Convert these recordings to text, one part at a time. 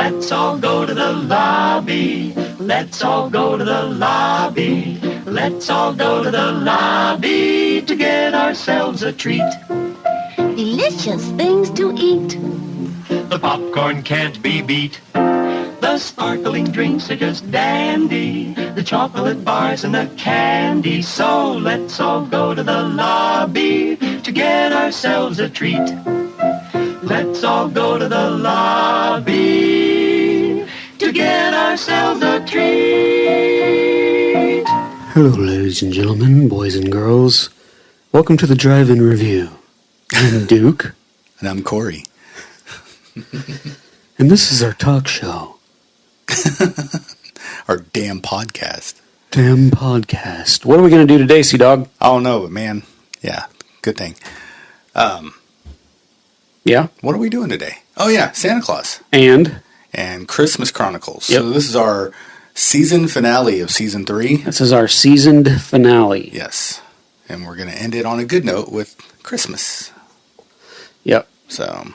Let's all go to the lobby. Let's all go to the lobby. Let's all go to the lobby to get ourselves a treat. Delicious things to eat. The popcorn can't be beat. The sparkling drinks are just dandy. The chocolate bars and the candy. So let's all go to the lobby to get ourselves a treat. Let's all go to the lobby to get ourselves a treat. Hello, ladies and gentlemen, boys and girls. Welcome to the Drive-In Review. I'm Duke. And I'm Corey. And this is our talk show. Our damn podcast. Damn podcast. What are we going to do today, Sea-Dog? I don't know, but man, yeah, good thing. Yeah? What are we doing today? Oh yeah, Santa Claus. And Christmas Chronicles. Yep. So this is our season finale of season 3. this is our seasoned finale. Yes. And we're going to end it on a good note with Christmas. Yep. So,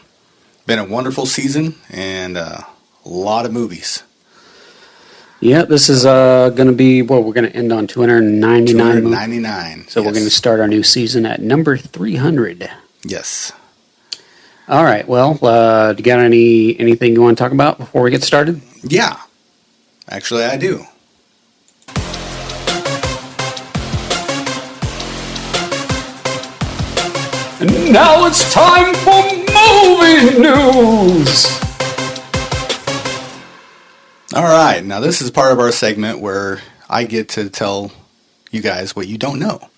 been a wonderful season and a lot of movies. Yeah, this is going to be, we're going to end on 299. 299. So we're going to start our new season at number 300. Yes. All right, well, do you got anything you want to talk about before we get started? Yeah. Actually, I do. And now it's time for movie news! All right. Now, this is part of our segment where I get to tell you guys what you don't know.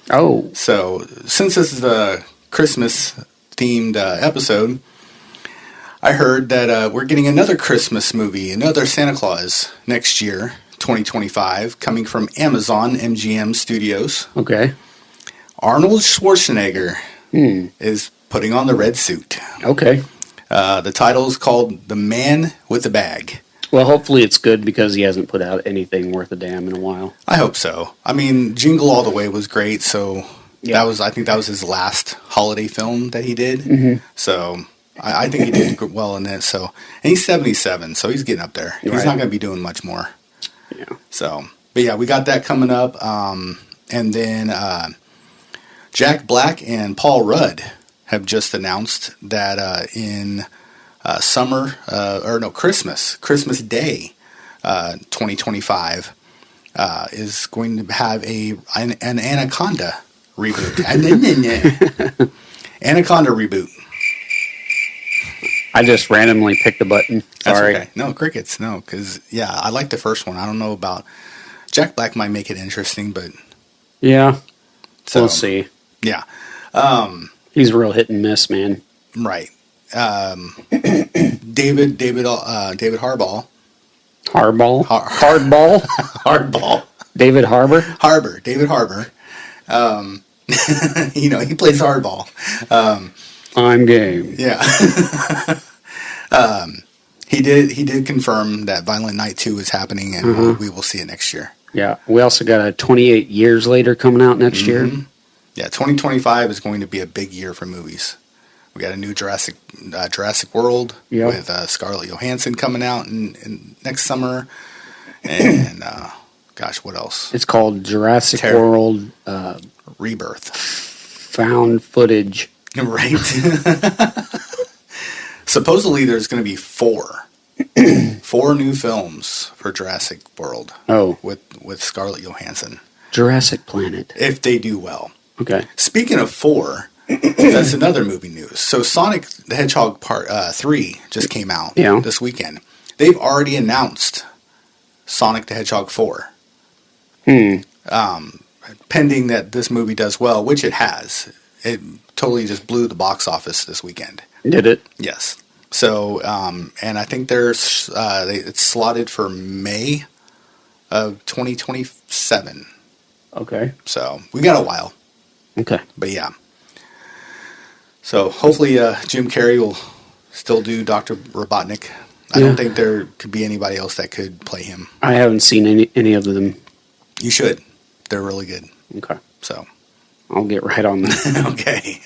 Oh. So, since this is a Christmas-themed episode, I heard that we're getting another Christmas movie, another Santa Claus next year, 2025, coming from Amazon MGM Studios. Okay. Arnold Schwarzenegger is putting on the red suit. Okay. The title is called The Man with the Bag. Well, hopefully it's good because he hasn't put out anything worth a damn in a while. I hope so. I mean, Jingle All the Way was great, so Yeah. I think that was his last holiday film that he did. Mm-hmm. So I think he did well in it. So, and he's 77, so he's getting up there. He's Right. not going to be doing much more. Yeah. So, but yeah, we got that coming up, and then Jack Black and Paul Rudd have just announced that in Christmas Day, 2025, is going to have an Anaconda reboot. Anaconda reboot. I just randomly picked a button. Sorry. That's okay. No, crickets. No, because, yeah, I like the first one. I don't know about... Jack Black might make it interesting, but... Yeah. So, We'll see. Yeah. He's real hit and miss, man. Right. David Harbaugh. Hardball? Hardball? Hardball. David Harbour? David Harbour. He plays hardball. I'm game. Yeah. He did confirm that Violent Night 2 is happening, and we will see it next year. Yeah. We also got a 28 Years Later coming out next year. Yeah, 2025 is going to be a big year for movies. We got a new Jurassic World with Scarlett Johansson coming out in next summer, and what else? It's called Jurassic World Rebirth. Found Footage. Right. Supposedly there's going to be 4 new films for Jurassic World. Oh. With Scarlett Johansson. Jurassic Planet. If they do well. Okay. Speaking of 4, that's another movie news. So Sonic the Hedgehog Part 3 just came out this weekend. They've already announced Sonic the Hedgehog 4. Pending that this movie does well, which it has. It totally just blew the box office this weekend. Did it? Yes. So, and I think it's slotted for May of 2027. Okay. So, we got a while. Okay. But yeah. So, hopefully Jim Carrey will still do Dr. Robotnik. I don't think there could be anybody else that could play him. I haven't seen any of them. You should. They're really good. Okay. So, I'll get right on that. Okay.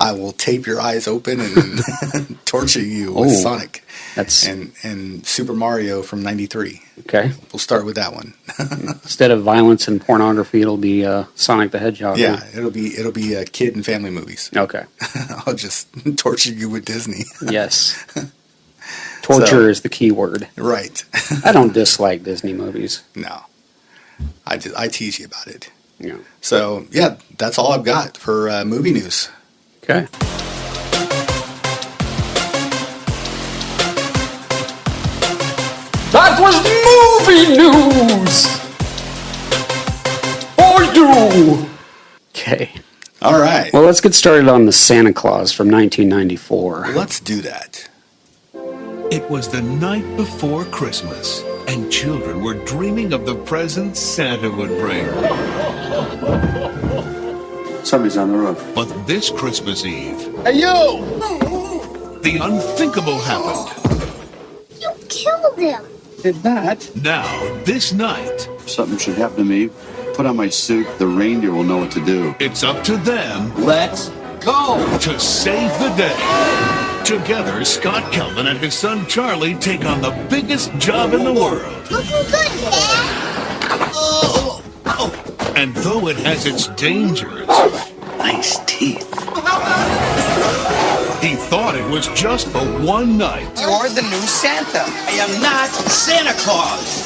I will tape your eyes open and torture you with Sonic and Super Mario from 93. Okay. We'll start with that one. Instead of violence and pornography, it'll be Sonic the Hedgehog. Yeah, right? it'll be kid and family movies. Okay. I'll just torture you with Disney. Yes. Torture is the key word. Right. I don't dislike Disney movies. No. I tease you about it. Yeah. So, yeah, that's all I've got for movie news. Okay. That was movie news for you. Okay. All right. Well, let's get started on the Santa Claus from 1994. Let's do that. It was the night before Christmas, and children were dreaming of the presents Santa would bring. Somebody's on the roof. But this Christmas Eve, Hey, you! the unthinkable happened. You killed him. Did not. Now, this night, If something should happen to me, put on my suit. The reindeer will know what to do. it's up to them Let's go! to save the day. Together, Scott Kelvin and his son Charlie take on the biggest job in the world. Looking good, Dad. And though it has its dangers, Nice teeth. he thought it was just for one night. You're the new Santa. I am not Santa Claus.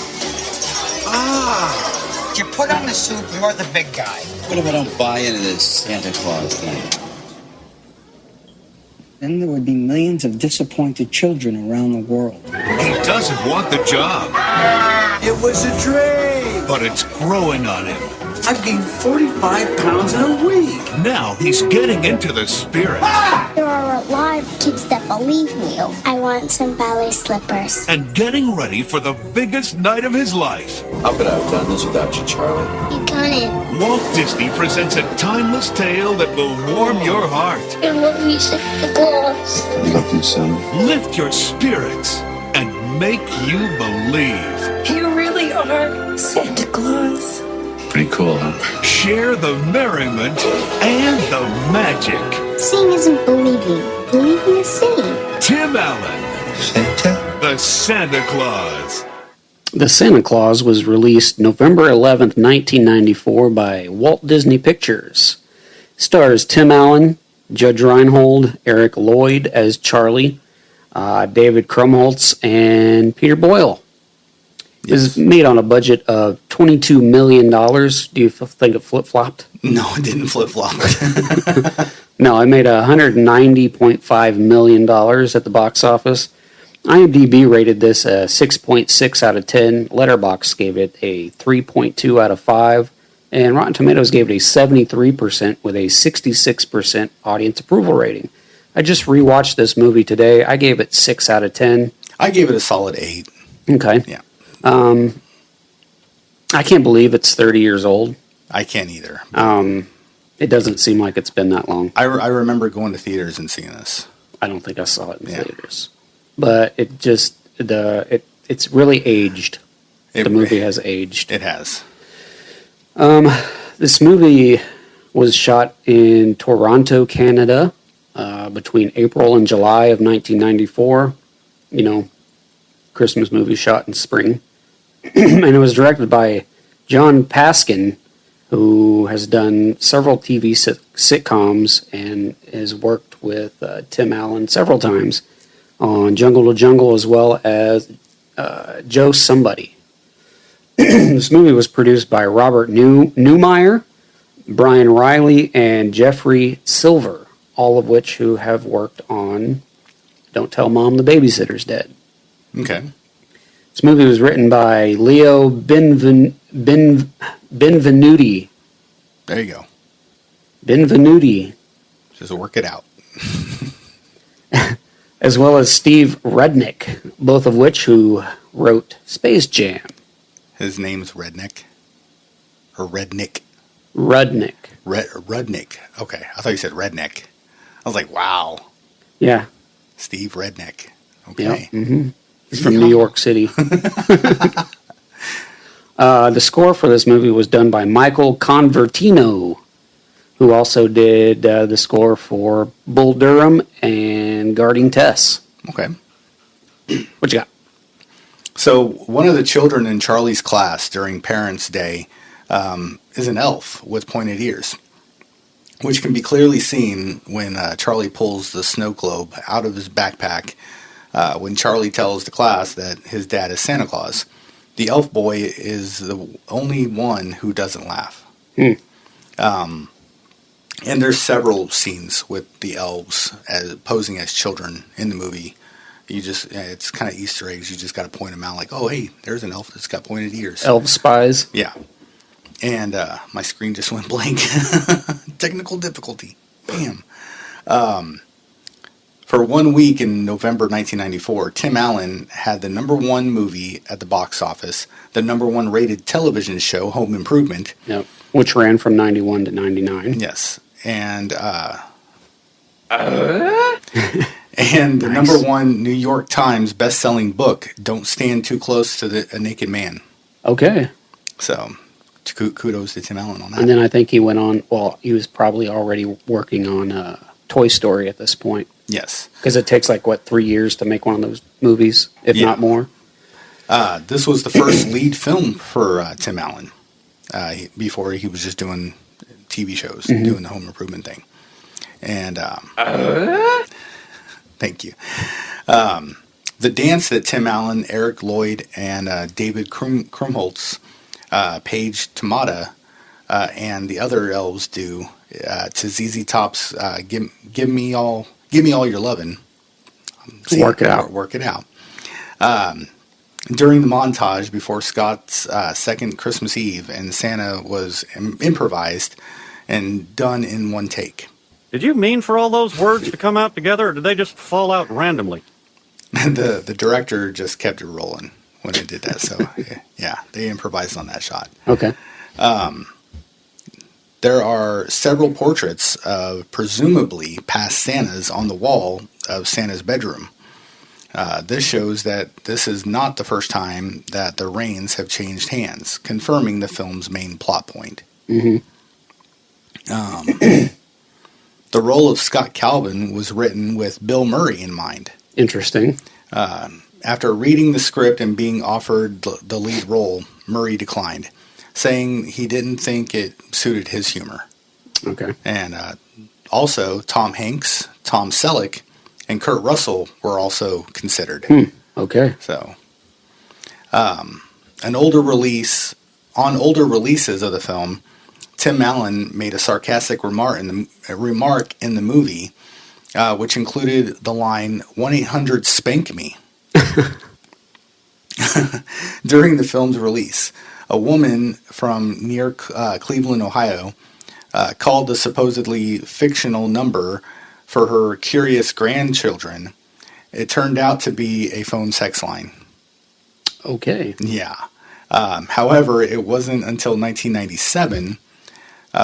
Ah. You put on the suit, you're the big guy. What if I don't buy into this Santa Claus thing? Then there would be millions of disappointed children around the world. He doesn't want the job, It was a dream. but it's growing on him. I've gained 45 pounds in a week. Now he's getting into the spirit There are a lot of kids that believe me. I want some ballet slippers. and getting ready for the biggest night of his life. How could I have done this without you, Charlie? You got it. Walt Disney presents a timeless tale that will warm your heart, I love you, Santa Claus. Love you, son. lift your spirits, and make you believe. You really are Santa Claus. Pretty cool, huh? Share the merriment and the magic. Seeing isn't believing. Believing is seeing. Tim Allen, Santa? the Santa Claus. The Santa Claus was released November 11th, 1994 by Walt Disney Pictures. Stars Tim Allen, Judge Reinhold, Eric Lloyd as Charlie, David Krumholtz, and Peter Boyle. It was made on a budget of $22 million. Do you think it flip-flopped? No, it didn't flip-flop. No, it made $190.5 million at the box office. IMDb rated this a 6.6 out of 10. Letterboxd gave it a 3.2 out of 5. And Rotten Tomatoes gave it a 73% with a 66% audience approval rating. I just rewatched this movie today. I gave it 6 out of 10. I gave it a solid 8. Okay. Yeah. I can't believe it's 30 years old. I can't either. It doesn't seem like it's been that long. I remember going to theaters and seeing this. I don't think I saw it in theaters. But it just, it's really aged. The movie has aged. It has. This movie was shot in Toronto, Canada, between April and July of 1994. You know, Christmas movie shot in spring. And it was directed by John Paskin, who has done several TV sitcoms and has worked with Tim Allen several times on Jungle to Jungle, as well as Joe Somebody. This movie was produced by Robert Newmeyer, Brian Riley, and Jeffrey Silver, all of which who have worked on Don't Tell Mom the Babysitter's Dead. Okay. This movie was written by Leo Benvenuti. There you go. Benvenuti. Just work it out. As well as Steve Rudnick, both of which who wrote Space Jam. His name's Redneck. Or Rednick. Rudnick. Rudnick. Okay. I thought you said Redneck. I was like, wow. Yeah. Steve Redneck. Okay. Yeah. Mm-hmm. He's from New York City. The score for this movie was done by Michael Convertino. who also did the score for Bull Durham and Guarding Tess. Okay. What you got? So one of the children in Charlie's class during Parents' Day is an elf with pointed ears, which can be clearly seen when Charlie pulls the snow globe out of his backpack when Charlie tells the class that his dad is Santa Claus. The elf boy is the only one who doesn't laugh. And there's several scenes with the elves posing as children in the movie. It's kind of Easter eggs. You just got to point them out like, oh, hey, there's an elf that's got pointed ears. Elf spies. Yeah. And my screen just went blank. Technical difficulty. Bam. For 1 week in November 1994, Tim Allen had the #1 movie at the box office, the #1 rated television show, Home Improvement. Yep. Which ran from 91 to 99. Yes. And and the #1 New York Times best-selling book, Don't Stand Too Close to a Naked Man. Okay. So, kudos to Tim Allen on that. And then I think he went on, he was probably already working on Toy Story at this point. Yes. Because it takes 3 years to make one of those movies, if not more. This was the first lead film for Tim Allen. Before he was just doing TV shows, doing the home improvement thing. And thank you. The dance that Tim Allen, Eric Lloyd, and David Krumholtz, Paige Tamada, and the other elves do to ZZ Top's "Give Me All Your Lovin'." Work it out. Work it out. During the montage before Scott's second Christmas Eve, and Santa was improvised and done in one take. Did you mean for all those words to come out together, or did they just fall out randomly? The director just kept it rolling when it did that, so yeah, they improvised on that shot. Okay. There are several portraits of presumably past Santas on the wall of Santa's bedroom. This shows that this is not the first time that the reins have changed hands, confirming the film's main plot point. Mm-hmm. The role of Scott Calvin was written with Bill Murray in mind. Interesting. After reading the script and being offered the lead role, Murray declined, saying he didn't think it suited his humor. Okay. And also, Tom Hanks, Tom Selleck, and Kurt Russell were also considered. Okay. So, on older releases of the film, Tim Allen made a sarcastic remark in the movie, which included the line 1-800-SPANK-ME. During the film's release, a woman from near Cleveland, Ohio, called the supposedly fictional number for her curious grandchildren. It turned out to be a phone sex line. Okay. Yeah. However, it wasn't until 1997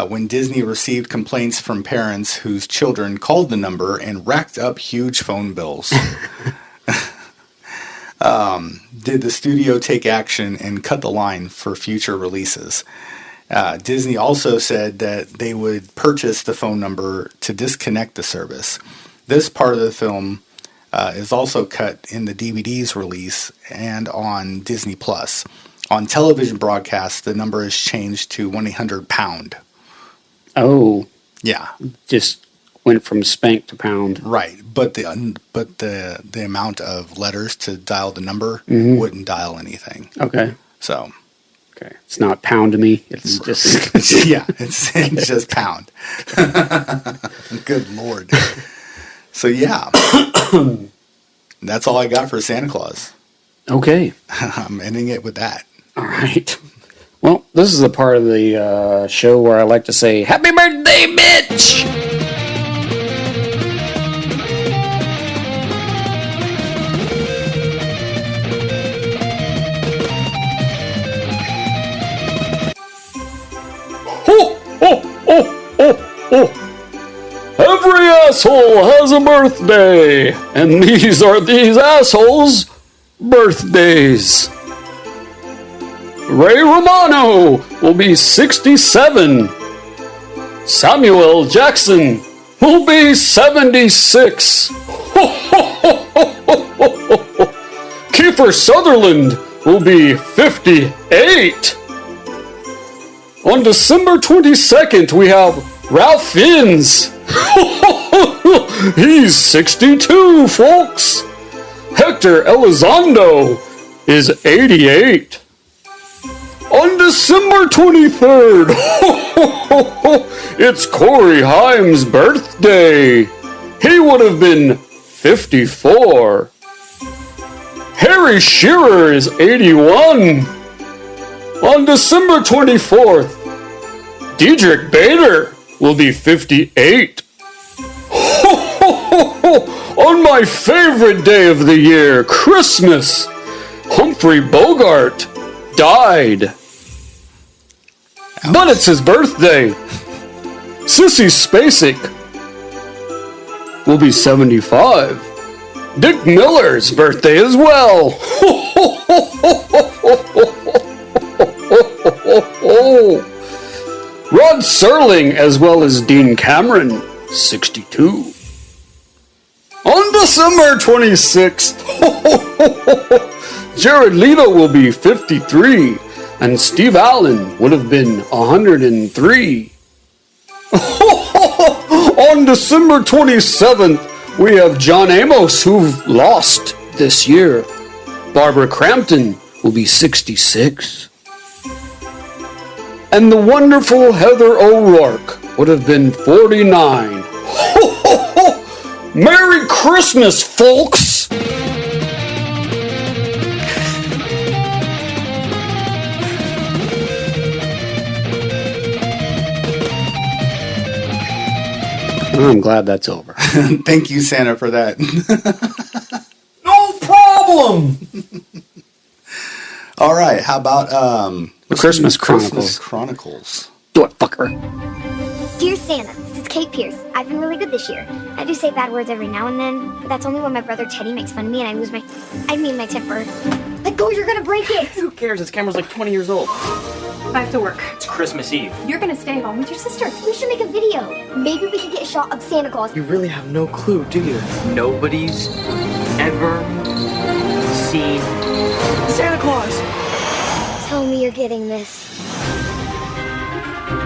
when Disney received complaints from parents whose children called the number and racked up huge phone bills. Did the studio take action and cut the line for future releases? Disney also said that they would purchase the phone number to disconnect the service. This part of the film is also cut in the DVD's release and on Disney+. On television broadcasts, the number is changed to 1-800-POUND. Oh. Yeah. Just went from spank to pound. Right. But the amount of letters to dial the number wouldn't dial anything. Okay. So. Okay. It's not pound to me. It's just. Yeah. It's just pound. Good Lord. So, yeah. That's all I got for Santa Claus. Okay. I'm ending it with that. All right. Well, this is the part of the show where I like to say, Happy birthday, bitch! Oh, oh, oh, oh, oh. Every asshole has a birthday, and these are these assholes' birthdays. Ray Romano will be 67. Samuel Jackson will be 76. Kiefer Sutherland will be 58. On December 22nd, we have Ralph Fiennes. He's 62, folks. Hector Elizondo is 88. On December 23rd, it's Corey Haim's birthday. He would have been 54. Harry Shearer is 81. On December 24th, Diedrich Bader will be 58. On my favorite day of the year, Christmas, Humphrey Bogart died. But it's his birthday. Sissy Spacek will be 75. Dick Miller's birthday as well. Rod Serling as well as Dean Cameron, 62. On December 26th, Jared Leto will be 53, and Steve Allen would have been 103. On December 27th, we have John Amos, who lost this year. Barbara Crampton will be 66. And the wonderful Heather O'Rourke would have been 49. Merry Christmas, folks! I'm glad that's over. Thank you, Santa, for that. No problem! All right, how about the Christmas Chronicles? Christmas Chronicles. Do it, fucker. Dear Santa, this is Kate Pierce. I've been really good this year. I do say bad words every now and then, but that's only when my brother Teddy makes fun of me and I lose my temper. Let go, you're gonna break it! Who cares? This camera's like 20 years old. I have to work. It's Christmas Eve. You're gonna stay home with your sister. We should make a video. Maybe we could get a shot of Santa Claus. You really have no clue, do you? Nobody's ever seen Santa Claus. Tell me you're getting this.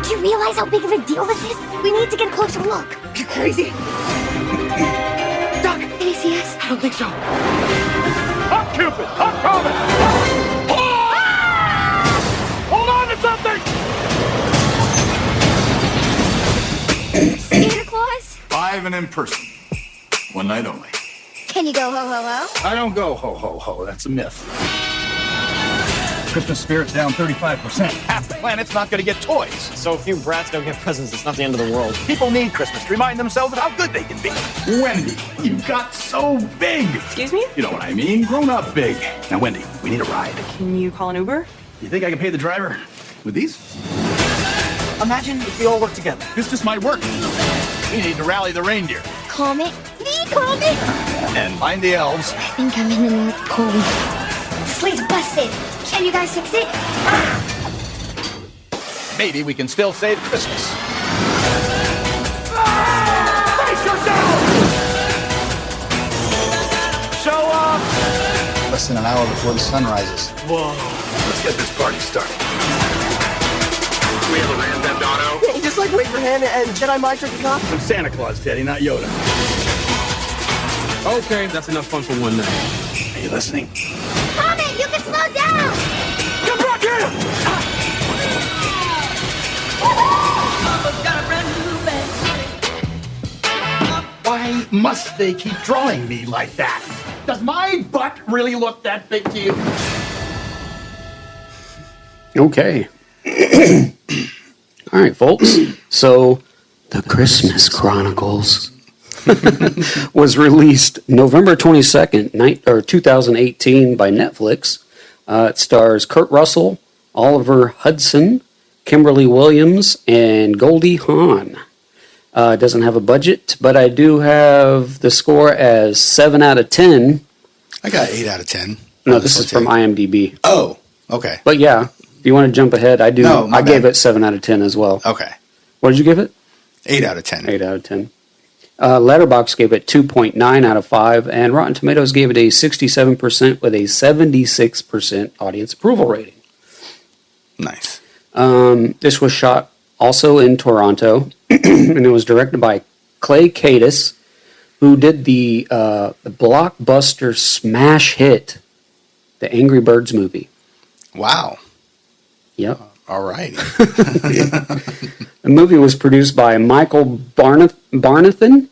Do you realize how big of a deal this is? We need to get a closer look. You crazy? Doc! Can he see us? I don't think so. Hot Cupid! Hot Comet! Hold on to something! Santa Claus? Live and in person. One night only. Can you go ho ho ho? I don't go ho ho ho. That's a myth. Christmas spirit's down 35%. Half the planet's not going to get toys. So if you brats don't get presents, it's not the end of the world. People need Christmas to remind themselves of how good they can be. Wendy, you got so big. Excuse me? You know what I mean? Grown up big. Now, Wendy, we need a ride. Can you call an Uber? You think I can pay the driver with these? Imagine if we all work together. This just might work. We need to rally the reindeer. Comet? The Comet? And find the elves. I think I'm in the North Pole. Sleigh's busted. Can you guys fix it? Maybe we can still save Christmas. Brace yourself! Show up! Less than an hour before the sun rises. Whoa. Let's get this party started. We have a Grand Theft Auto. Just like Wait for Hannah and Jedi Mind Trick Cop. I'm Santa Claus, Teddy, not Yoda. Okay, that's enough fun for one night. Are you listening? Comet, you can slow down! Come back here! Why must they keep drawing me like that? Does my butt really look that big to you? Okay. All right, folks. So, the Christmas Chronicles was released November 22nd, 2018 by Netflix. It stars Kurt Russell, Oliver Hudson, Kimberly Williams, and Goldie Hawn. It doesn't have a budget, but I do have the score as 7 out of 10. I got 8 out of 10. No, this is from IMDb. Oh, okay. But yeah, if you want to jump ahead, I do. No, I gave it 7 out of 10 as well. Okay. What did you give it? 8 out of 10. 8 out of 10. Letterboxd gave it 2.9 out of 5, and Rotten Tomatoes gave it a 67% with a 76% audience approval rating. Nice. This was shot also in Toronto, and it was directed by Clay Cadis, who did the blockbuster smash hit, the Angry Birds movie. Wow. Yep. All right. The movie was produced by Michael Barnathan,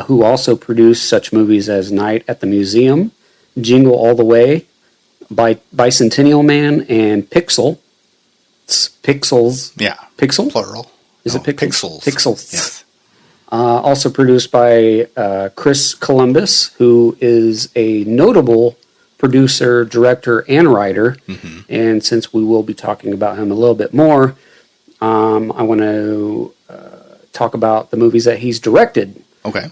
who also produced such movies as Night at the Museum, Jingle All the Way, Bicentennial Man, and Pixels. Yeah. Pixel? Plural. Is it Pixels? Pixels. Pixels. Yes. Also produced by Chris Columbus, who is a notable producer, director, and writer. Mm-hmm. And since we will be talking about him a little bit more, I want to talk about the movies that he's directed. Okay.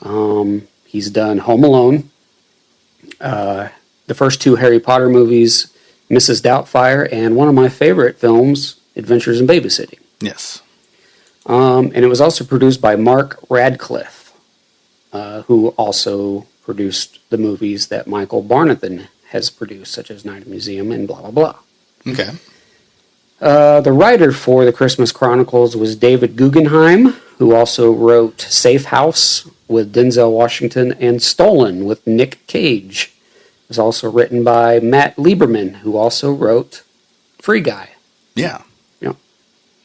He's done Home Alone, the first 2 Harry Potter movies, Mrs. Doubtfire, and one of my favorite films, Adventures in Babysitting. Yes. And it was also produced by Mark Radcliffe, who also produced the movies that Michael Barnathan has produced, such as Night at the Museum and blah, blah, blah. Okay. The writer for the Christmas Chronicles was David Guggenheim, who also wrote Safe House with Denzel Washington and Stolen with Nick Cage. It was also written by Matt Lieberman, who also wrote Free Guy. Yeah. Yep.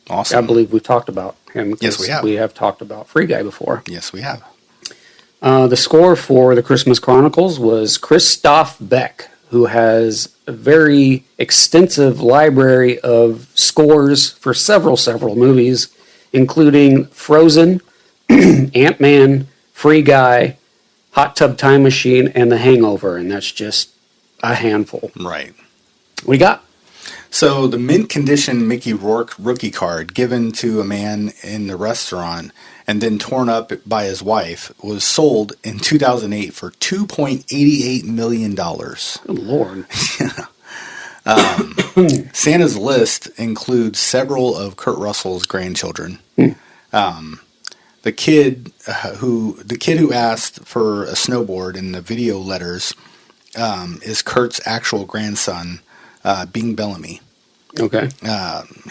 Awesome. I believe we've talked about him. Yes, we have. We have talked about Free Guy before. Yes, we have. The score for the Christmas Chronicles was Christoph Beck, who has a very extensive library of scores for several movies, including Frozen, Ant-Man, Free Guy, Hot Tub Time Machine, and The Hangover, and that's just a handful. Right. What do you got? So the mint condition Mickey Rourke rookie card given to a man in the restaurant and then torn up by his wife was sold in 2008 for $2.88 million. Good Lord. Santa's list includes several of Kurt Russell's grandchildren. The kid who asked for a snowboard in the video letters is Kurt's actual grandson, Bing Bellamy. Okay.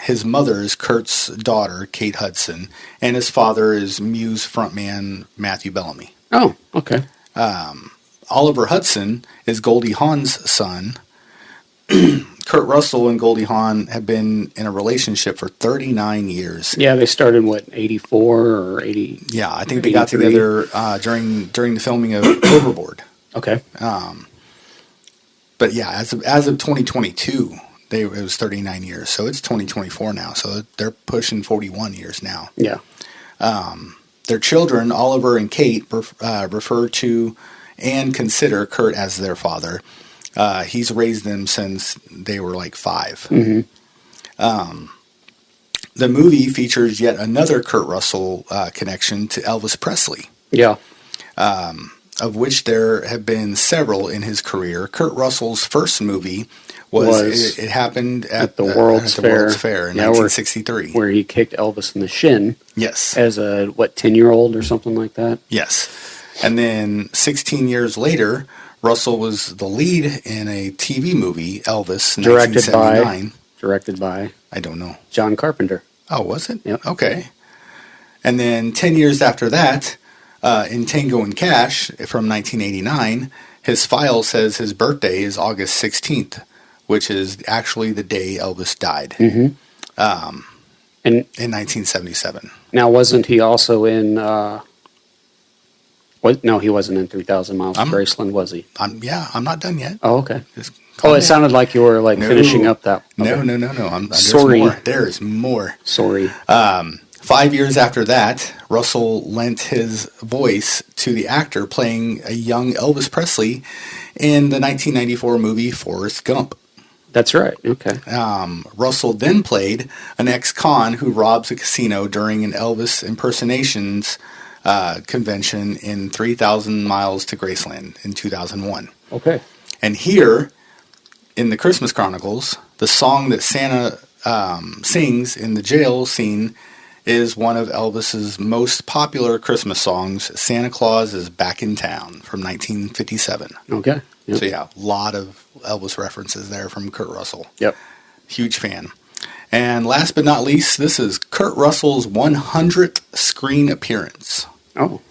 His mother is Kurt's daughter, Kate Hudson, and his father is Muse frontman Matthew Bellamy. Oh, okay. Oliver Hudson is Goldie Hawn's son. Kurt Russell and Goldie Hawn have been in a relationship for 39 years. Yeah, they started, 84 or 80? Yeah, I think they got together during the filming of Overboard. Okay. But yeah, as of 2022, it was 39 years. So it's 2024 now. So they're pushing 41 years now. Yeah. Their children, Oliver and Kate, refer to and consider Kurt as their father. He's raised them since they were like 5. Mm-hmm. The movie features yet another Kurt Russell connection to Elvis Presley. Yeah. Of which there have been several in his career. Kurt Russell's first movie was it happened at the World's Fair in 1963. Where he kicked Elvis in the shin. Yes. As a, 10-year-old or something like that? Yes. And then 16 years later, Russell was the lead in a TV movie, Elvis, 1979. Directed by? I don't know. John Carpenter. Oh, was it? Yep. Okay. And then 10 years after that, in Tango and Cash from 1989, his file says his birthday is August 16th, which is actually the day Elvis died. Mm-hmm. In 1977. Now, wasn't he also in... No, he wasn't in 3,000 Miles to Graceland, was he? I'm not done yet. Oh, okay. It sounded like you were finishing up that. Okay. No. Sorry. There's more. Sorry. 5 years after that, Russell lent his voice to the actor playing a young Elvis Presley in the 1994 movie Forrest Gump. That's right. Okay. Russell then played an ex-con who robs a casino during an Elvis impersonations convention in 3,000 Miles to Graceland in 2001. Okay. And here, in the Christmas Chronicles, the song that Santa sings in the jail scene is one of Elvis's most popular Christmas songs, Santa Claus is Back in Town, from 1957. Okay. Yep. So yeah, a lot of Elvis references there from Kurt Russell. Yep. Huge fan. And last but not least, this is Kurt Russell's 100th screen appearance. Oh.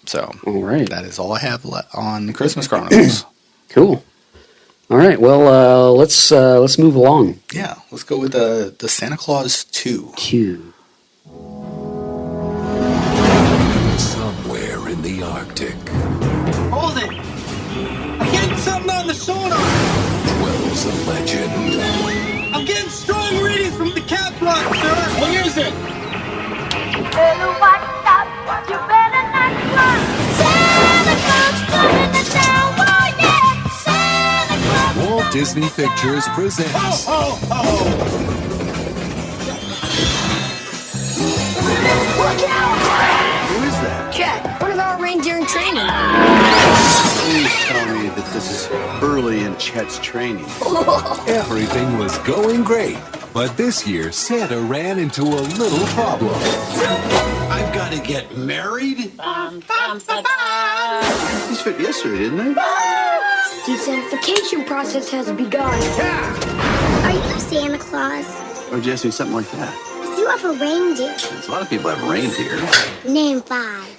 So, all right. That is all I have on Christmas Chronicles. Cool. All right. Well, let's move along. Yeah, let's go with the Santa Claus 2. Q. Somewhere in the Arctic Hold it! I'm getting something on the sonar! dwells a legend. I'm getting strong readings from the cat block, sir! What is it? Better watch out, you better not run. Santa Claus coming to town, oh yeah! Santa Claus. Walt Disney Pictures presents Ho, ho, ho! Look out! Who is that? Chet, one of our reindeer in training. Please tell me that this is early in Chet's training. everything was going great. But this year, Santa ran into a little problem. I've got to get married? These fit yesterday, didn't they? The sanctification process has begun. Are you Santa Claus? Why'd you ask me something like that? You have a reindeer. A lot of people have reindeer. Name 5.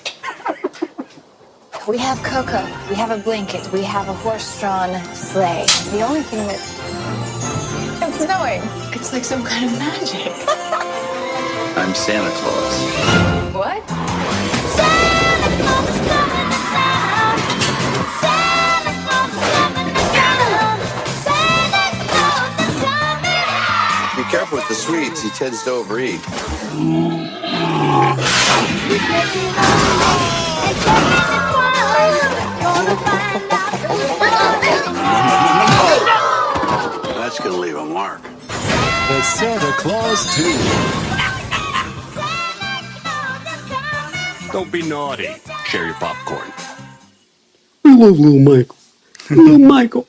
We have cocoa, we have a blanket, we have a horse-drawn sleigh. The only thing that's... It's snowing. It's like some kind of magic. I'm Santa Claus. What? Santa Claus is coming to town. Santa Claus is coming to town. Santa Claus is coming. Be careful with the sweets. He tends to overeat. That's gonna leave a mark. The Santa Claus 2. Don't be naughty. Share your popcorn. I love little Michael. Little Michael.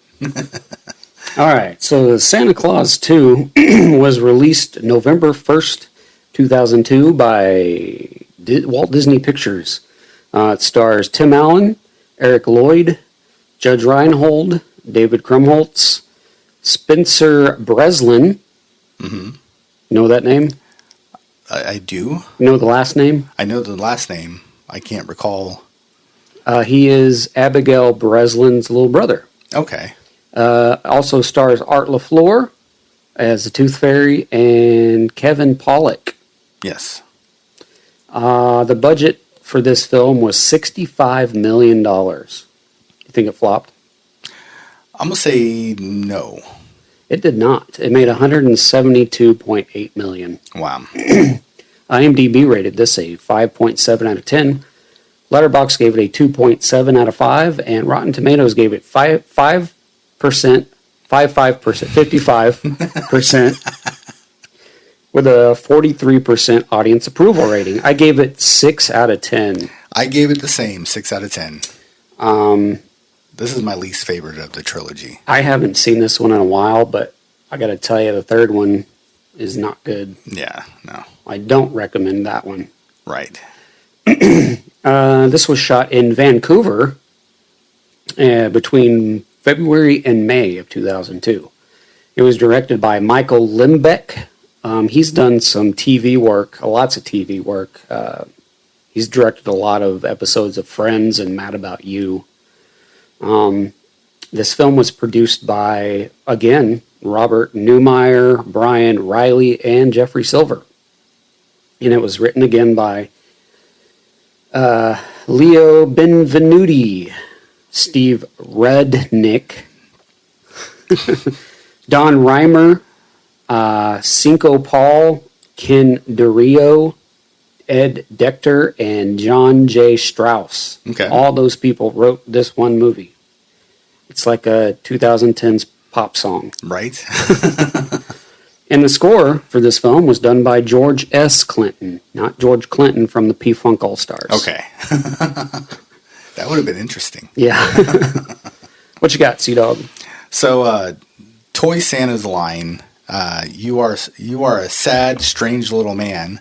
All right. So the Santa Claus 2 was released November 1st, 2002 by Walt Disney Pictures. It stars Tim Allen, Eric Lloyd, Judge Reinhold, David Krumholtz, Spencer Breslin. Mm-hmm. Know that name? I do. You know the last name? I know the last name. I can't recall. He is Abigail Breslin's little brother. Okay. Also stars Art LaFleur as the Tooth Fairy and Kevin Pollak. Yes. The budget for this film was $65 million. You think it flopped? I'm going to say no. It did not. It made $172.8 million. Wow. IMDb rated this a 5.7 out of 10. Letterboxd gave it a 2.7 out of 5. And Rotten Tomatoes gave it 55%, with a 43% audience approval rating. I gave it 6 out of 10. I gave it the same, 6 out of 10. This is my least favorite of the trilogy. I haven't seen this one in a while, but I got to tell you, the third one is not good. Yeah, no. I don't recommend that one. Right. This was shot in Vancouver between February and May of 2002. It was directed by Michael Limbeck. He's done some TV work, lots of TV work. He's directed a lot of episodes of Friends and Mad About You. This film was produced by, again, Robert Newmeyer, Brian Riley, and Jeffrey Silver. And it was written again by Leo Benvenuti, Steve Rudnick, Don Reimer, Cinco Paul, Ken DeRio, Ed Decter, and John J. Strauss. Okay. All those people wrote this one movie. It's like a 2010s pop song. Right. And the score for this film was done by George S. Clinton, not George Clinton from the P-Funk All-Stars. Okay. That would have been interesting. Yeah. What you got, Sea-Dog? So, Toy Santa's line, you are a sad, strange little man,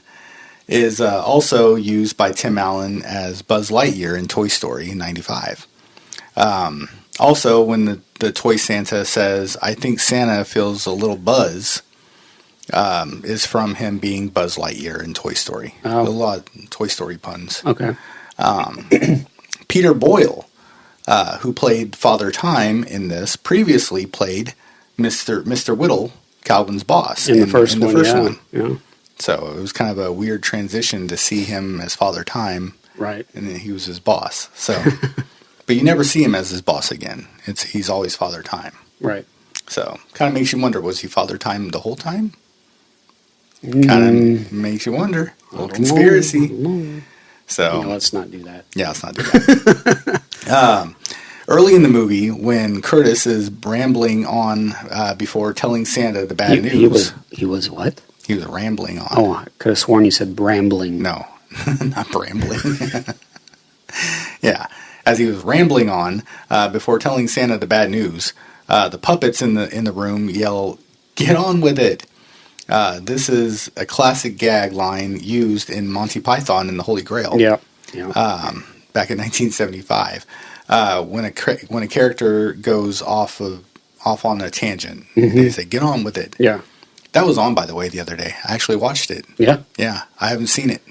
is also used by Tim Allen as Buzz Lightyear in Toy Story 95. Also, when the toy Santa says, "I think Santa feels a little buzz," is from him being Buzz Lightyear in Toy Story. A lot of Toy Story puns. Okay. Peter Boyle, who played Father Time in this, previously played Mr. Whittle, Calvin's boss. In the first one. Yeah. So it was kind of a weird transition to see him as Father Time. Right. And then he was his boss. So, but you never see him as his boss again. He's always Father Time. Right. So kind of makes you wonder, was he Father Time the whole time? Kind of makes you wonder. A little conspiracy. So let's not do that. Yeah, let's not do that. Early in the movie, when Curtis is rambling on before telling Santa the bad news. He was what? He was rambling on. Oh, I could have sworn you said brambling. No, not brambling. Yeah, as he was rambling on before telling Santa the bad news, the puppets in the room yell, "Get on with it!" This is a classic gag line used in Monty Python and the Holy Grail. Yeah. Back in 1975, when a character goes off on a tangent, they say, "Get on with it." Yeah. That was on, by the way, the other day. I actually watched it. Yeah. Yeah. I haven't seen it.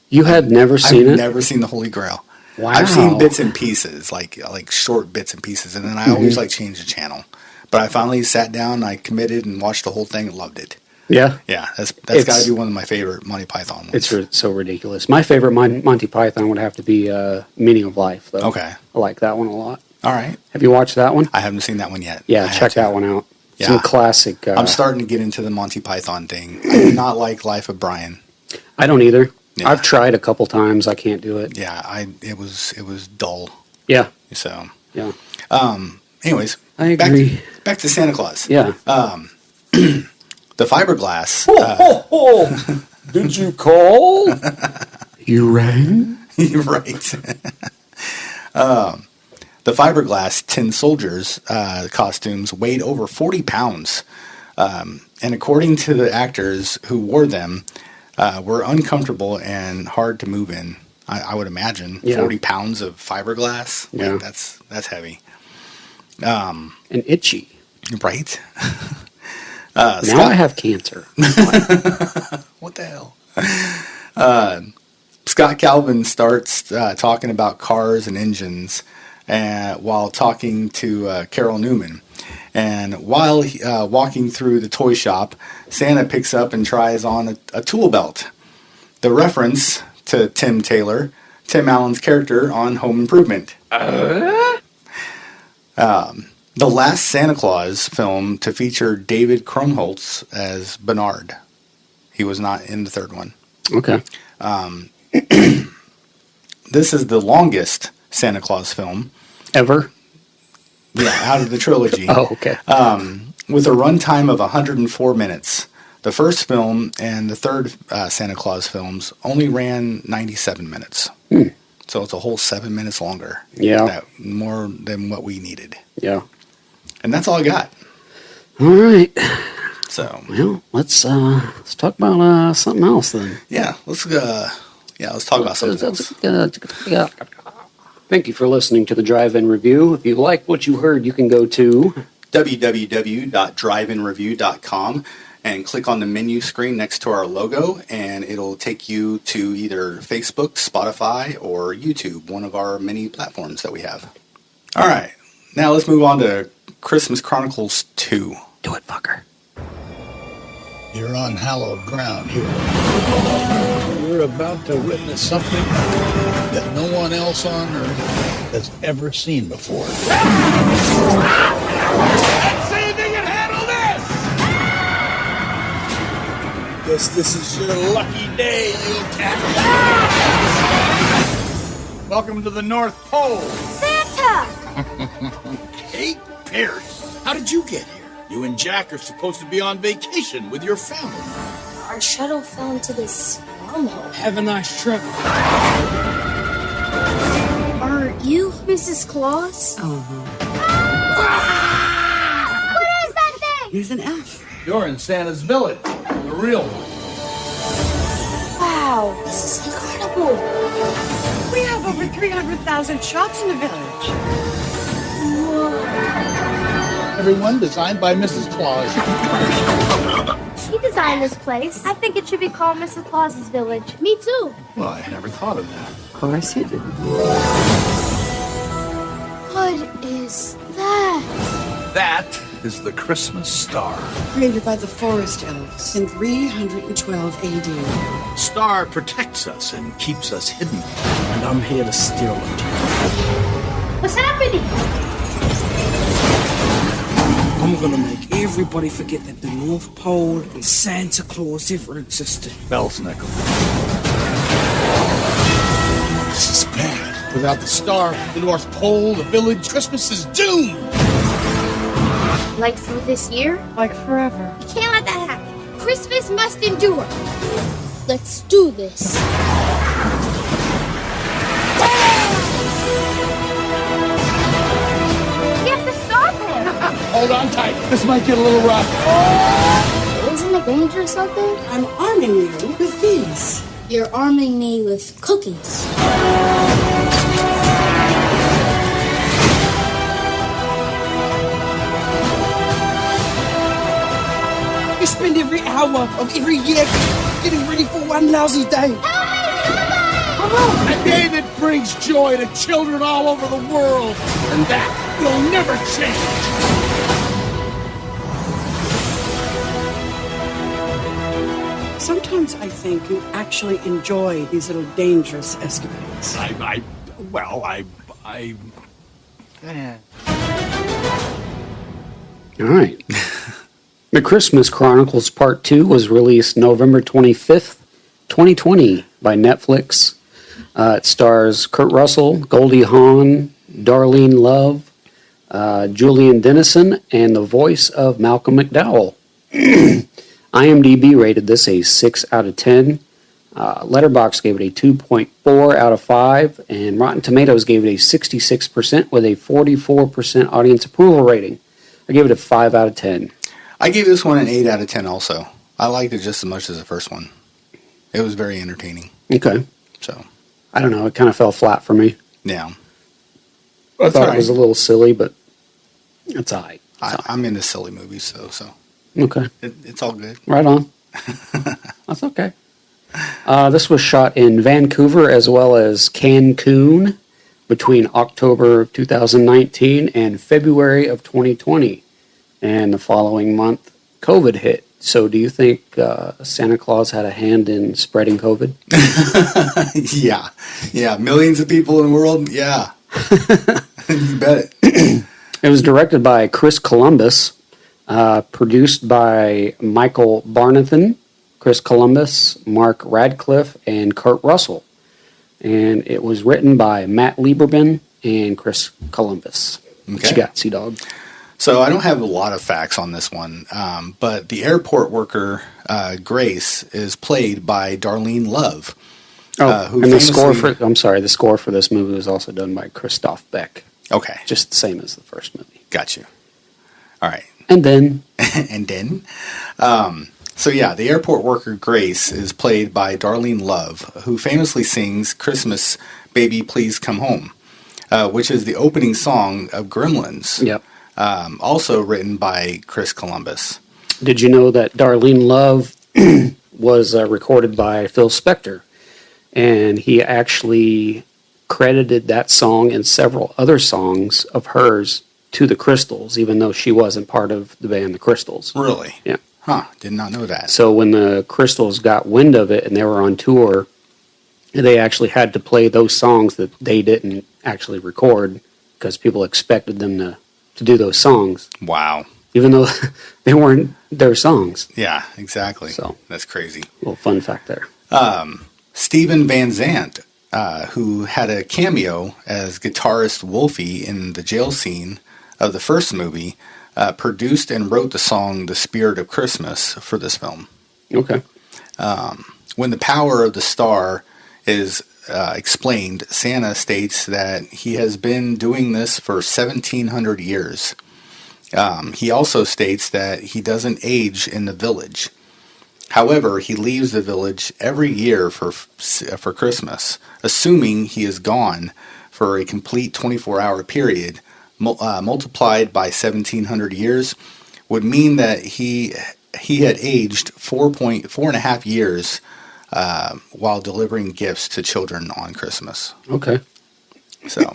You had never seen it? I've never seen the Holy Grail. Wow. I've seen bits and pieces, like short bits and pieces, and then I always change the channel. But I finally sat down, I committed, and watched the whole thing, and loved it. Yeah. Yeah, that's got to be one of my favorite Monty Python ones. It's so ridiculous. My favorite Monty Python would have to be Meaning of Life, though. Okay. I like that one a lot. All right. Have you watched that one? I haven't seen that one yet. Yeah, check that one out. Yeah. Some classic. I'm starting to get into the Monty Python thing. I do not like Life of Brian. I don't either. Yeah. I've tried a couple times. I can't do it. Yeah, it was dull. Yeah. So. Yeah. Anyways, I agree. Back to Santa Claus. Yeah. The fiberglass. Did you call? You rang? Right. The fiberglass tin soldiers costumes weighed over 40 pounds. And according to the actors who wore them, were uncomfortable and hard to move in. I would imagine. Yeah. 40 pounds of fiberglass. Yeah. Like, that's heavy. And itchy. Right. Now I have cancer. What the hell? Scott Calvin starts talking about cars and engines while talking to Carol Newman. And while walking through the toy shop, Santa picks up and tries on a tool belt. The reference to Tim Taylor, Tim Allen's character on Home Improvement. The last Santa Claus film to feature David Krumholtz as Bernard. He was not in the third one. Okay. This is the longest Santa Claus film. Ever? Yeah, out of the trilogy. Oh, okay. With a runtime of 104 minutes. The first film and the third Santa Claus films only ran 97 minutes. So it's a whole 7 minutes longer. Yeah. More than what we needed. Yeah. And that's all I got. All right. So. Well, let's talk about something else then. Yeah, let's talk about something else. Thank you for listening to the Drive-In Review. If you like what you heard, you can go to www.driveinreview.com and click on the menu screen next to our logo, and it'll take you to either Facebook, Spotify, or YouTube, one of our many platforms that we have. All right, now let's move on to Christmas Chronicles 2. Do it, fucker. You're on hallowed ground here. You're about to witness something that no one else on Earth has ever seen before. Let's see if they can handle this! Guess this is your lucky day, you cat. Welcome to the North Pole. Santa! Kate Pierce. How did you get here? You and Jack are supposed to be on vacation with your family. Our shuttle fell into this wormhole. Have a nice trip. Are you Mrs. Claus? What is that thing? Here's an elf. You're in Santa's village, the real one. Wow. Wow, this is incredible. We have over 300,000 shops in the village. Everyone designed by Mrs. Claus. She designed this place. I think it should be called Mrs. Claus's Village. Me too. Well, I never thought of that. Of course you did. What is that? That is the Christmas star. Created by the forest elves in 312 AD. Star protects us and keeps us hidden. And I'm here to steal it. What's happening? I'm gonna make everybody forget that the North Pole and Santa Claus ever existed. Belsnickel. This is bad. Without the star, the North Pole, the village, Christmas is doomed. Like through this year? Like forever. You can't let that happen. Christmas must endure. Let's do this. We have to stop him. Hold on tight. This might get a little rough. Isn't it dangerous out there? I'm arming you with these. You're arming me with cookies. You spend every hour of every year getting ready for one lousy day. A day that brings joy to children all over the world. And that will never change. Sometimes I think you actually enjoy these little dangerous escapades. All right. The Christmas Chronicles Part 2 was released November 25th, 2020 by Netflix. It stars Kurt Russell, Goldie Hawn, Darlene Love, Julian Dennison, and the voice of Malcolm McDowell. IMDb rated this a 6 out of 10. Letterboxd gave it a 2.4 out of 5. And Rotten Tomatoes gave it a 66% with a 44% audience approval rating. I gave it a 5 out of 10. I gave this one an 8 out of 10 also. I liked it just as much as the first one. It was very entertaining. Okay. So, I don't know. It kind of fell flat for me. yeah. I thought it was a little silly, but it's all right. I'm into silly movies, so Okay. it's all good. Right on. That's okay. This was shot in Vancouver as well as Cancun between October of 2019 and February of 2020. And the following month, COVID hit. So do you think Santa Claus had a hand in spreading COVID? Yeah. Millions of people in the world, yeah. You bet it. It was directed by Chris Columbus, produced by Michael Barnathan, Chris Columbus, Mark Radcliffe, and Kurt Russell. And it was written by Matt Lieberman and Chris Columbus. What you got, Sea-Dog? So I don't have a lot of facts on this one, but the airport worker, Grace, is played by Darlene Love. And the score for this movie was also done by Christoph Beck. Okay. Just the same as the first movie. Got you. All right. And then? So yeah, the airport worker Grace is played by Darlene Love, who famously sings Christmas Baby Please Come Home, which is the opening song of Gremlins. Yep. Also written by Chris Columbus. Did you know that Darlene Love was recorded by Phil Spector? And he actually credited that song and several other songs of hers to the Crystals, even though she wasn't part of the band The Crystals. Really? Yeah. Huh, did not know that. So when the Crystals got wind of it and they were on tour, they actually had to play those songs that they didn't actually record because people expected them to do those songs. Wow. Even though they weren't their songs. Yeah, exactly. So that's crazy. A little fun fact there. Stephen Van Zandt, who had a cameo as guitarist Wolfie in the jail scene of the first movie, produced and wrote the song The Spirit of Christmas for this film. Okay. When the power of the star is explained, Santa states that he has been doing this for 1,700 years. He also states that he doesn't age in the village. However, he leaves the village every year for Christmas, assuming he is gone for a complete 24-hour period, multiplied by 1,700 years, would mean that he had aged 4.5 years while delivering gifts to children on Christmas. Okay. So,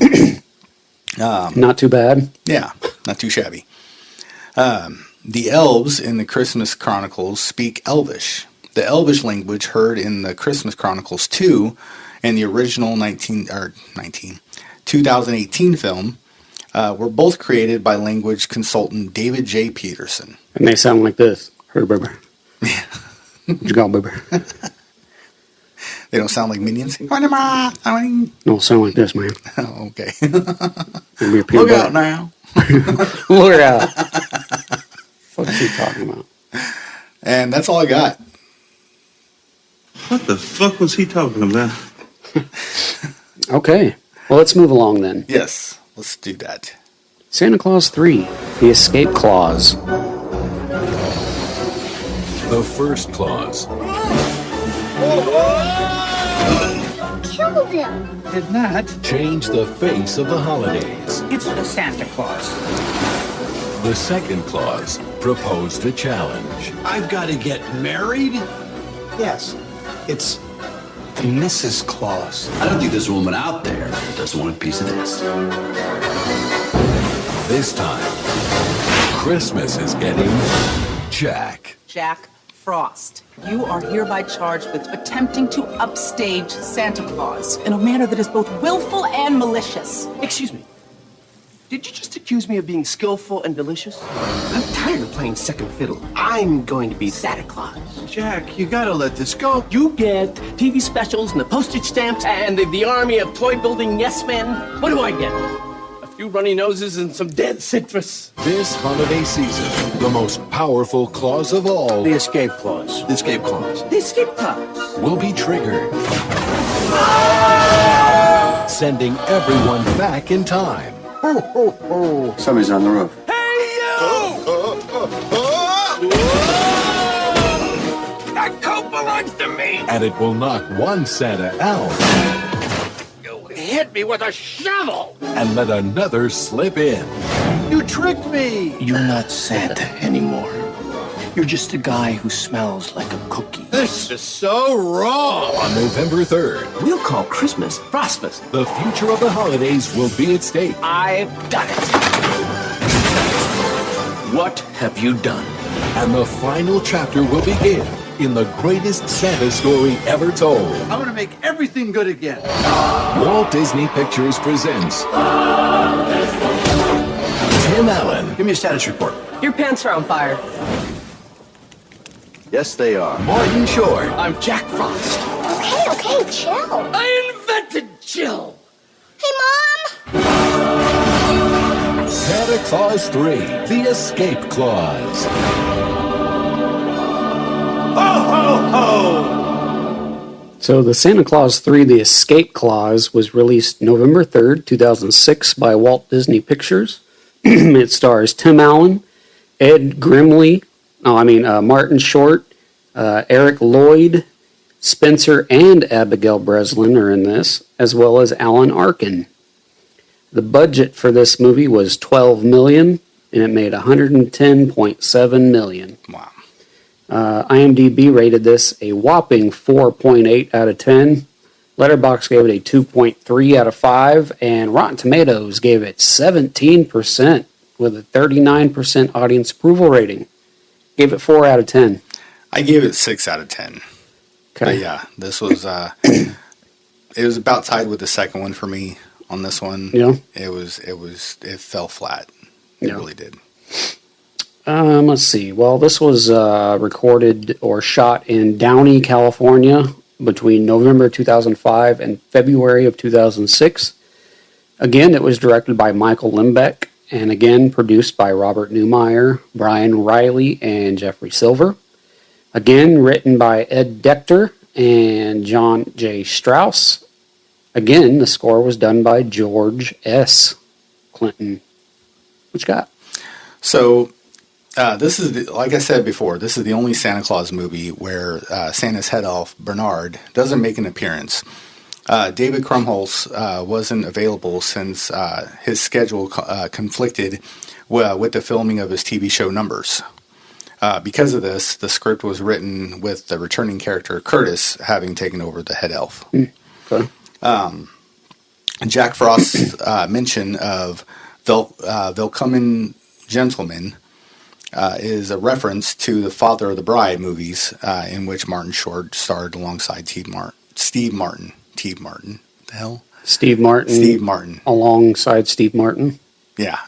not too bad. Yeah, not too shabby. The elves in the Christmas Chronicles speak Elvish. The Elvish language heard in the Christmas Chronicles 2 and the original 2018 film were both created by language consultant David J. Peterson. And they sound like this. Hey, baby. What you got, baby? They don't sound like minions? No, sound like this, man. Oh, okay. Look out now. Look out. What's he talking about? And that's all I got. What the fuck was he talking about? Okay. Well, let's move along then. Yes, let's do that. Santa Claus 3, The Escape Clause. The first clause. Killed him. Did not. Change the face of the holidays. It's the Santa Claus. The second clause. Proposed a challenge. I've got to get married? Yes. It's Mrs. Claus. I don't think there's a woman out there that doesn't want a piece of this. This time, Christmas is getting Jack. Jack Frost, you are hereby charged with attempting to upstage Santa Claus in a manner that is both willful and malicious. Excuse me. Did you just accuse me of being skillful and delicious? I'm tired of playing second fiddle. I'm going to be Santa Claus. Jack, you gotta let this go. You get TV specials and the postage stamps and the army of toy-building yes men. What do I get? A few runny noses and some dead citrus. This holiday season, the most powerful clause of all. The escape clause. The escape clause. The escape clause. Will be triggered. Sending everyone back in time. Ho, ho, ho. Somebody's on the roof. Hey, you! That coat belongs to me! And it will knock one Santa out. You hit me with a shovel! And let another slip in. You tricked me! You're not Santa anymore. You're just a guy who smells like a cookie. This is so wrong! On November 3rd, We'll call Christmas Frostmas. the future of the holidays will be at stake. I've done it. What have you done? And the final chapter will begin in the greatest Santa story ever told. I'm gonna make everything good again. Walt Disney Pictures presents Tim Allen, Give me a status report. Your pants are on fire. Yes, they are. Martin Short, I'm Jack Frost. Okay, chill. I invented chill. Hey, Mom! Santa Claus 3, The Escape Clause. Ho, ho, ho! So the Santa Claus 3, The Escape Clause was released November 3rd, 2006 by Walt Disney Pictures. It stars Tim Allen, Martin Short, Eric Lloyd, Spencer and Abigail Breslin are in this, as well as Alan Arkin. The budget for this movie was $12 million, and it made $110.7 million. Wow. IMDb rated this a whopping 4.8 out of 10. Letterboxd gave it a 2.3 out of 5, and Rotten Tomatoes gave it 17% with a 39% audience approval rating. Gave it 4 out of 10. I gave it 6 out of 10. Okay. But yeah, this was it was about tied with the second one for me on this one. Yeah. It fell flat. It really did. Let's see. Well, this was recorded or shot in Downey, California between November 2005 and February of 2006. Again, it was directed by Michael Lembeck and again produced by Robert Newmeyer, Brian Riley, and Jeffrey Silver. Again, written by Ed Decter and John J. Strauss. Again, the score was done by George S. Clinton. What you got? So, This is, like I said before, this is the only Santa Claus movie where Santa's head elf, Bernard, doesn't make an appearance. David Krumholtz wasn't available since his schedule conflicted with the filming of his TV show Numbers. Because of this, the script was written with the returning character Curtis having taken over the head elf. Okay. Jack Frost's mention of Willkommen Gentlemen is a reference to the Father of the Bride movies, in which Martin Short starred alongside Steve Martin. The hell? Steve Martin. Alongside Steve Martin. Yeah.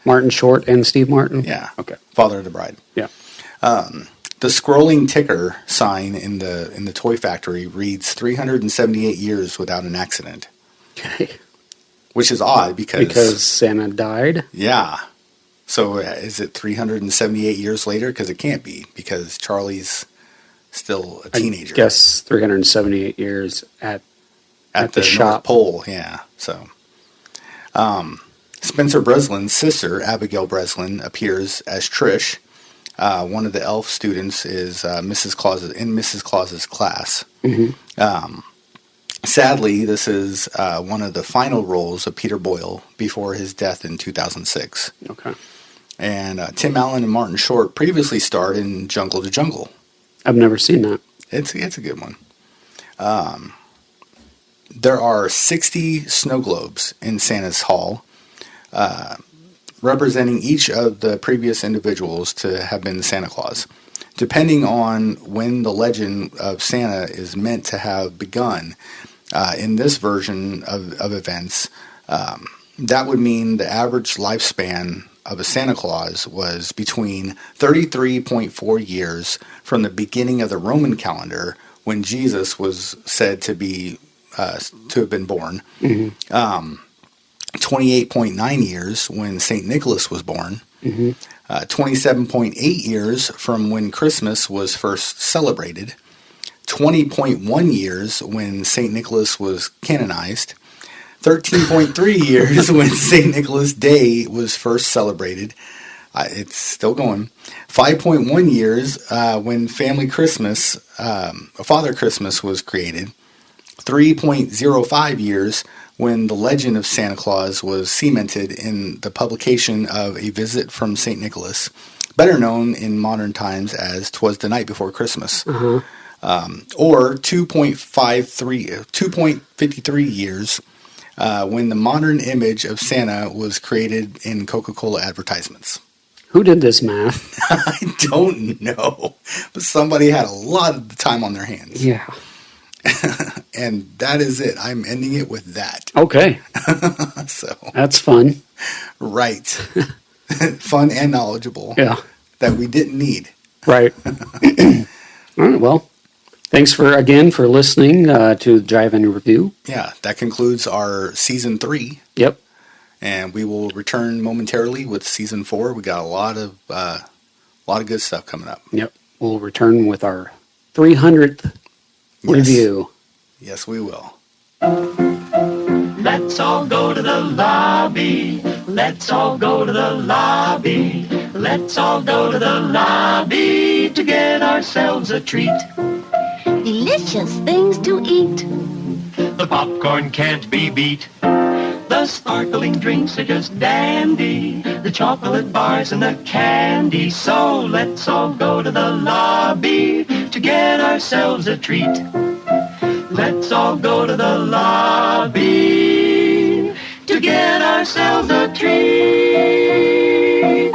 Martin Short and Steve Martin? Yeah. Okay. Father of the Bride. Yeah. The scrolling ticker sign in the toy factory reads 378 years without an accident. Okay. Which is odd because Santa died? Yeah. So is it 378 years later? Because it can't be, because Charlie's still a teenager. I guess 378 years at the shop. North Pole, yeah. So, Spencer Breslin's sister, Abigail Breslin, appears as Trish. One of the elf students is Mrs. Claus's class. Mm-hmm. Sadly, this is one of the final roles of Peter Boyle before his death in 2006. Okay. And Tim Allen and Martin Short previously starred in Jungle to Jungle. I've never seen that. It's a good one. There are 60 snow globes in Santa's Hall, representing each of the previous individuals to have been Santa Claus. Depending on when the legend of Santa is meant to have begun, in this version of events, that would mean the average lifespan of a Santa Claus was between 33.4 years from the beginning of the Roman calendar, when Jesus was said to have been born, 28.9 years when St. Nicholas was born, 27.8 years from when Christmas was first celebrated, 20.1 years when St. Nicholas was canonized, 13.3 years when St. Nicholas Day was first celebrated. It's still going. 5.1 years when Father Christmas was created. 3.05 years when the legend of Santa Claus was cemented in the publication of A Visit from St. Nicholas, better known in modern times as 'Twas the Night Before Christmas. Uh-huh. Or 2.53 years when the modern image of Santa was created in Coca-Cola advertisements. Who did this math? I don't know, but somebody had a lot of time on their hands. Yeah. And that is it. I'm ending it with that. Okay. So that's fun. Right. Fun and knowledgeable. Yeah. That we didn't need. Right. All right. Well, thanks for listening to the Drive-In Review. Yeah, that concludes our season 3. Yep. And we will return momentarily with season 4. We got a lot of good stuff coming up. Yep. We'll return with our 300th review. Yes, we will. Let's all go to the lobby. Let's all go to the lobby. Let's all go to the lobby to get ourselves a treat. Delicious things to eat. The popcorn can't be beat. The sparkling drinks are just dandy. The chocolate bars and the candy. So let's all go to the lobby to get ourselves a treat. Let's all go to the lobby to get ourselves a treat.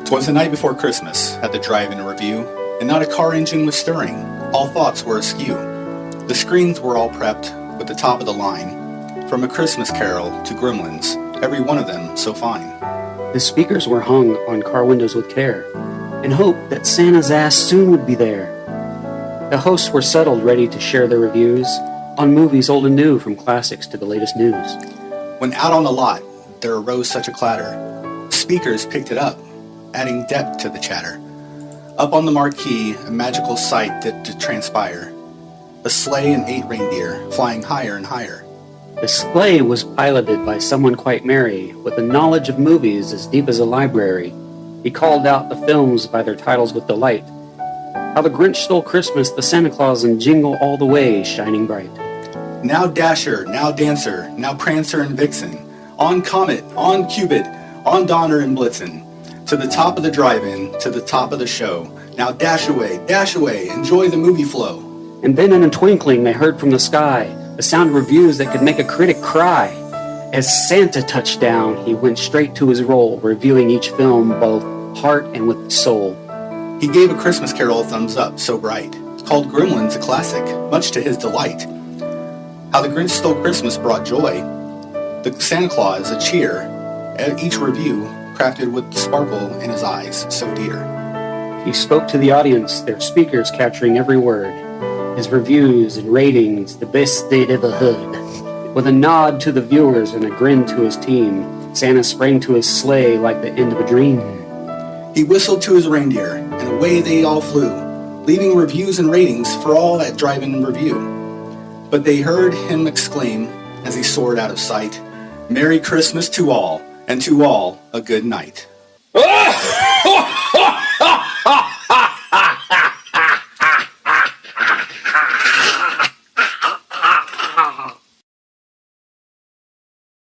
'Twas the night before Christmas at the Drive-In Review, and not a car engine was stirring. All thoughts were askew. The screens were all prepped with the top of the line. From A Christmas Carol to Gremlins, every one of them so fine. The speakers were hung on car windows with care, in hope that Santa's ass soon would be there. The hosts were settled, ready to share their reviews on movies old and new, from classics to the latest news. When out on the lot, there arose such a clatter. Speakers picked it up, adding depth to the chatter. Up on the marquee, a magical sight did to transpire. A sleigh and 8 reindeer flying higher and higher. The sleigh was piloted by someone quite merry, with a knowledge of movies as deep as a library. He called out the films by their titles with delight. How the Grinch Stole Christmas, the Santa Claus, and Jingle All the Way, shining bright. Now Dasher, now Dancer, now Prancer and Vixen, on Comet, on Cupid, on Donner and Blitzen, to the top of the drive-in, to the top of the show. Now dash away, enjoy the movie flow. And then in a twinkling they heard from the sky the sound of reviews that could make a critic cry. As Santa touched down, he went straight to his role, reviewing each film both heart and with soul. He gave A Christmas Carol a thumbs up, so bright, called Gremlins a classic, much to his delight. How the Grinch Stole Christmas brought joy, the Santa Claus a cheer, at each review crafted with sparkle in his eyes so dear. He spoke to the audience, their speakers capturing every word. His reviews and ratings, the best they'd ever heard. With a nod to the viewers and a grin to his team, Santa sprang to his sleigh like the end of a dream. He whistled to his reindeer, and away they all flew, leaving reviews and ratings for all at drive-in review. But they heard him exclaim, as he soared out of sight, "Merry Christmas to all, and to all a good night."